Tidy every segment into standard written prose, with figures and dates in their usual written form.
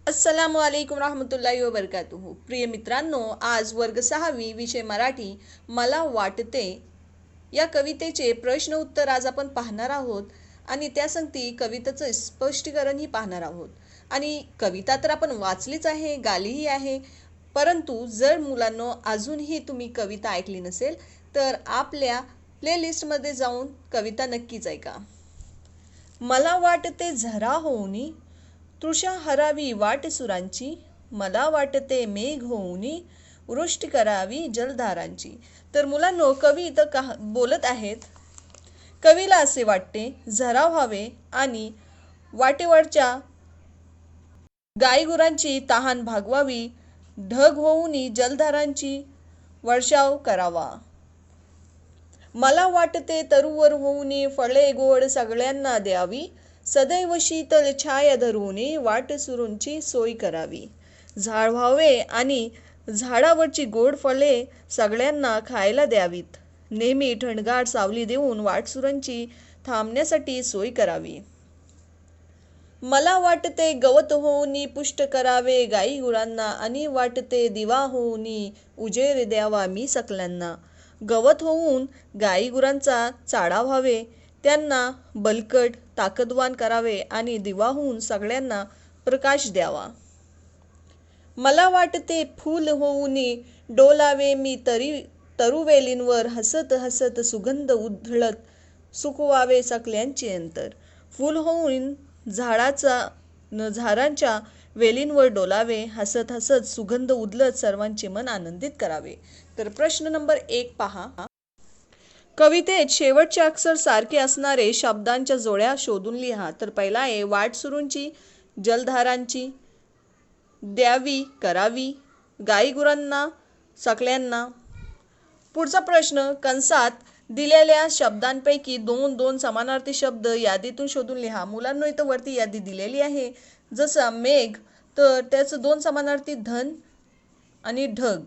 अस्सलामु अलैकुम रहमतुल्लाहि व बरकातुहू. प्रिय मित्रांनो, आज वर्ग 6वी विषय मराठी मला वाटते या कवितेचे प्रश्न उत्तर आज आपण पाहणार आहोत आणि त्या संगती कवितेचं स्पष्टीकरणही पाहणार आहोत. आणि कविता तर आपण वाचलीच आहे, गालीही आहे, परंतु जर मुलांनो अजूनही तुम्ही कविता ऐकली नसेल तर आपल्या प्लेलिस्टमध्ये जाऊन कविता नक्कीच ऐका. मला वाटते झरा होऊनी तृषा हरावी वाट सुरांची, मला वाटते मेघ होऊनी वृष्टी करावी जलधारांची. तर मुलांनो, कवी इथं बोलत आहेत. कवीला असे वाटते झरा व्हावे आणि वाटेवरच्या गायीगुरांची तहान भागवावी, ढग होऊनी जलधारांची वर्षाव करावा. मला वाटते तरुवर होऊनी फळे गोड सगळ्यांना द्यावी, सदैव शीतल छाया धरूनी वाट सुरूंची सोय करावी. झाड व्हावे आणि झाडावरची गोड फळे सगळ्यांना खायला द्यावीत, नेहमी थंडगार सावली देऊन वाटसुरांची थांबण्यासाठी सोय करावी. मला वाटते गवत होऊनी पुष्ट करावे गाई गुरांना आणि वाटते दिवा होऊनी उजेर द्यावा मी सकल्यांना. गवत होऊन गाई गुरांचा चाडा व्हावे, त्यांना बलकट ताकदवान करावे आणि दिवा होऊन सगळ्यांना प्रकाश द्यावा. मला वाटते फूल होऊनी डोलावे मी तरुवेलींवर हसत हसत सुगंध उधळत सुकवावे सकल्यांचे अंतर. फूल होऊन झाडांच्या वेलींवर डोलावे, हसत हसत सुगंध उधळत सर्वांचे मन आनंदित करावे. तर प्रश्न नंबर 1 पहा. कवितेत शेवटचे अक्षर सारखे असणारे शब्दांच्या जोड्या शोधून लिहा. तर पहिला आहे वाटसुरूंची, जलधारांची, द्यावी, करावी, गाईगुरांना, सकल्यांना. पुढचा प्रश्न, कंसात दिलेल्या शब्दांपैकी दोन दोन समानार्थी शब्द यादीतून शोधून लिहा. मुलांनो, इथं वरती यादी दिलेली आहे. जसं मेघ, तर त्याचं दोन समानार्थी धन आणि ढग.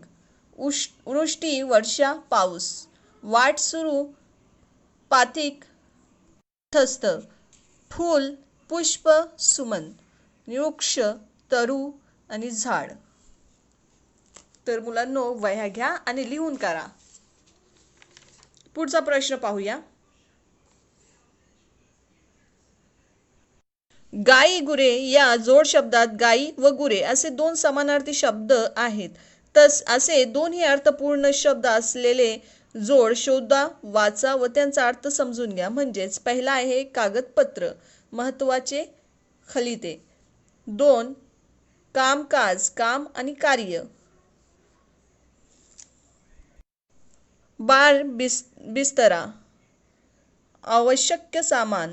वृष्टी, वर्षा, पाऊस. वाट सुरू, पाथिक, तटस्थ. फूल, पुष्प, सुमन. वृक्ष, तरु आणि झाड. तर मुलांनो, वह्या घ्या आणि लिहून करा. पुढचा प्रश्न पाहूया. गाई गुरे या जोड शब्दात गाई व गुरे असे दोन समानार्थी शब्द आहेत. असे दोन्ही अर्थपूर्ण शब्द असलेले जोड शोधा, वाचा व त्यांचा अर्थ समजून घ्या. म्हणजेच पहिला आहे कागदपत्र, महत्वाचे, खलिते. 2 कामकाज, काम आणि कार्य. बार, बिस्तरा, आवश्यक सामान.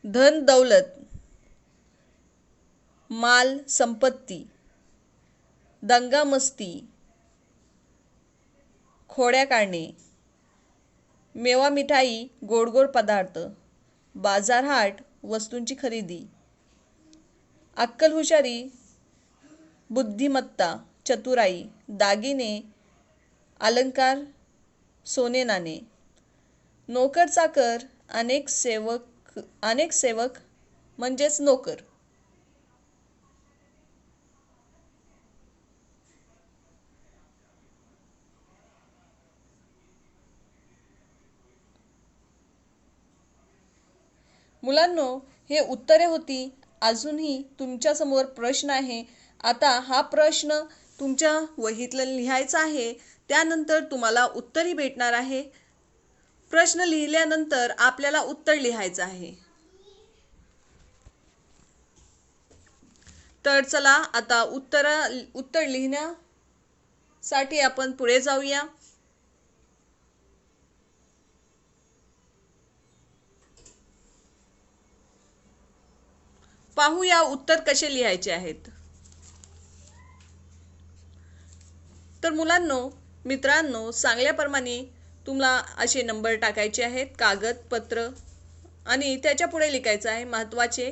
धन, दौलत, माल, संपत्ती. दंगा मस्ती, खोड्या काढणे. मेवा मिठाई, गोड गोड पदार्थ. बाजारहाट, वस्तूंची खरेदी. अक्कल हुशारी, बुद्धिमत्ता, चतुराई. दागिने, अलंकार, सोने नाणे. नोकर चाकर, अनेक सेवक म्हणजेच नोकर. मुलांनो, हे उत्तरे होती. अजूनही तुमच्यासमोर प्रश्न आहे. आता हा प्रश्न तुमच्या वहीतला लिहायचा आहे. त्यानंतर तुम्हाला उत्तरही भेटणार आहे. प्रश्न लिहिल्यानंतर आपल्याला उत्तर लिहायचं आहे. तर चला आता उत्तर लिहिण्यासाठी आपण पुढे जाऊया. पाहूया उत्तर कसे लिहायचे आहेत. तर मुलांनो, मित्रांनो, सांगल्याप्रमाणे तुम्हाला असे नंबर टाकायचे आहेत. कागदपत्र आणि त्याच्या पुढे लिहायचं आहे महत्वाचे,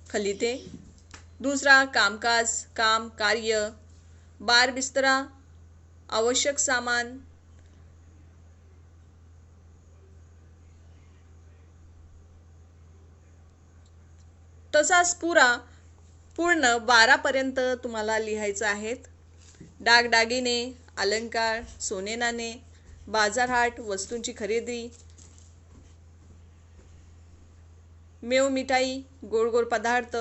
खलिते. दुसरा कामकाज, काम, कार्य. बार, बिस्तरा, आवश्यक सामान. तसाच पूर्ण 12 पर्यंत तुम्हाला लिहायचं आहेत. दागदागिने, अलंकार, सोने नाणे, बाजारहाट, वस्तूंची खरेदी, मेव मिठाई, गोड गोड पदार्थ,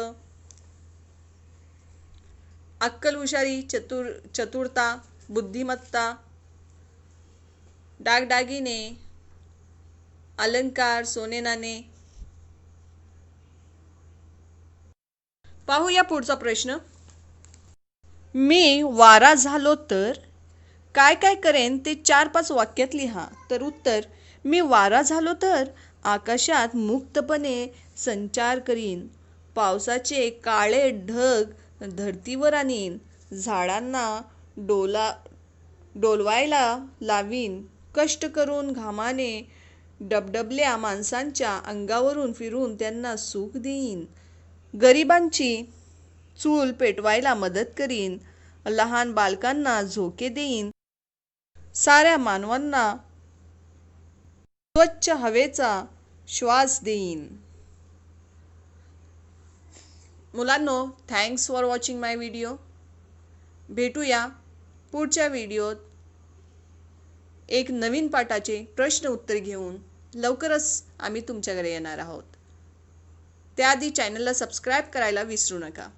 अक्कल हुशारी, चतुरता, बुद्धिमत्ता, दागदागिने, अलंकार, सोने नाणे. पाहूया पुढचा प्रश्न. मी वारा झालो तर काय काय करेन ते 4-5 वाक्यात लिहा. तर उत्तर, मी वारा झालो तर आकाशात मुक्तपणे संचार करीन, पावसाचे काळे ढग धरतीवर आणीन, झाडांना डोलवायला लावीन, कष्ट करून घामाने डबडबल्या माणसांच्या अंगावरून फिरून त्यांना सुख देईन, गरिबांची चूल पेटवायला मदत करीन, लहान बालकांना झोके देईन, साऱ्या मानवांना स्वच्छ हवेचा श्वास देईन. मुलांनो, thanks for watching my video. भेटूया पुढच्या व्हिडिओत एक नवीन पाठाचे प्रश्न उत्तर घेऊन. लवकरच आम्ही तुमच्याकडे येणार आहोत. त्याआधी चॅनलला सबस्क्राईब करायला विसरू नका.